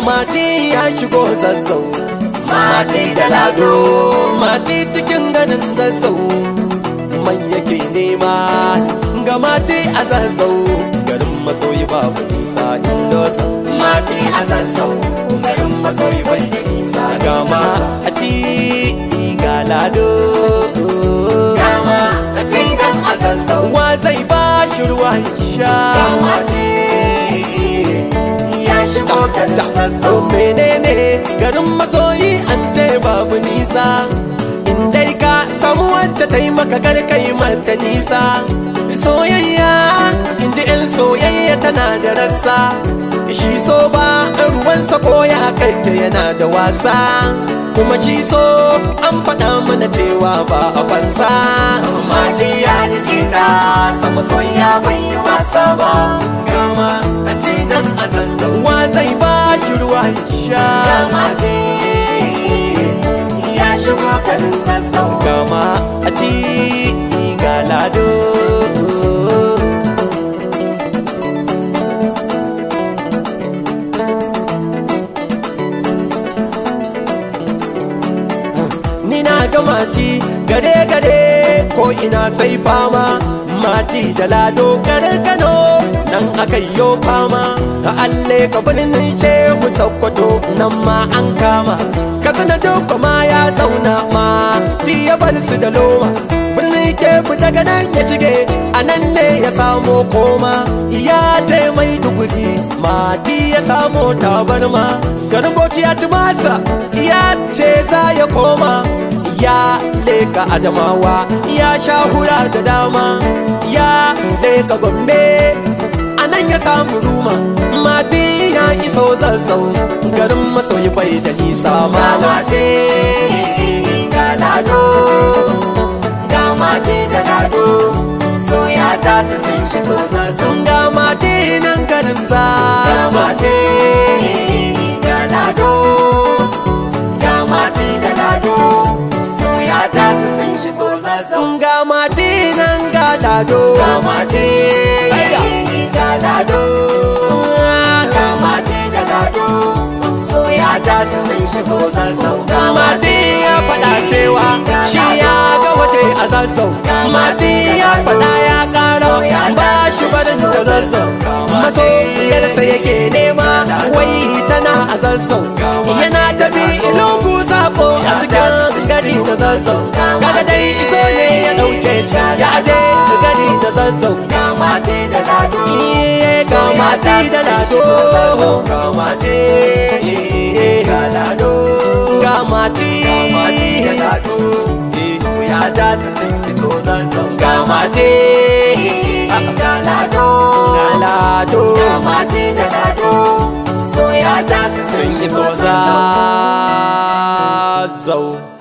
mati ya shigo zazzau, mati da lado, mati cikin ganin zazzau, mai yake nema ga mati a zazzau, garin masoyi babu nisa indosa. Mati a zazzau, garin masoyi bai da nisa, gama a ci ga lado, gama a ci dan a zazzau, wa zai ba shi ruwa sha, mati ya shigo garin zazzau. Menene garin masoyi an ce babu nisa, indai ka samu wacce ta yi maka garkai mata nisa. Soyayya inji in soyayya tana da rassa, shi so ba ruwansa ko ya kai yana da wasa, kuma shi so an faɗa mana cewa ba a fansa. Mati ya rike ta sama soyayya bai yi wasa ba, gama a ci nan a zazzau, wa zai ba shi ruwa sha, mati ya shigo garin zazzau, gama a ci ga lado. Ga mati gare ko ina sai fama, mati da lado garin Kano nan aka yo fama, ka alle ka birnin Shehu Sokoto nan ma an kama, Katsina Doko ma ya zauna, mati ya bar su da loma, birnin Kebbi daga nan ya shige a nan ne ya samo koma, ya je Maiduguri mati ya samo tabarma, garin Bauchi ya ci masa ya ce za ya koma, ya leka Adamawa ya sha hura da dama, ya leka Gombe anan ya samu ruma, mati ya iso zazzau, garin masoyi bai da nisa. Mati ga lado, ga mati da lado, soya ta su sun shigo zazzau, ga mati nan garin zazzau, ga mati ga lado, ga mati da lado, soya ta su sun shigo zazzau, ga mati nan ga lado, ga mati ga lado, ga mati da lado, soya ta su sun shigo zazzau, ga mati ya faɗa cewa shi ya ga waje a zazzau, mati ya faɗa ya ƙara ba shi barin da zazzau, masoyiyarsa yake nema wai tana a zazzau, yana tafi ilugu safo a cikin gari da zazzau, kaga dai iso ne ya ɗauke shi ya je gari da zazzau, ga mati da lado, ga mati da lado, ga mati ga lado, ga mati da lado, soya ta su sun iso zazzau, ga mati ga lado, ga lado, ga mati da lado, soya ta su sun iso zazzau.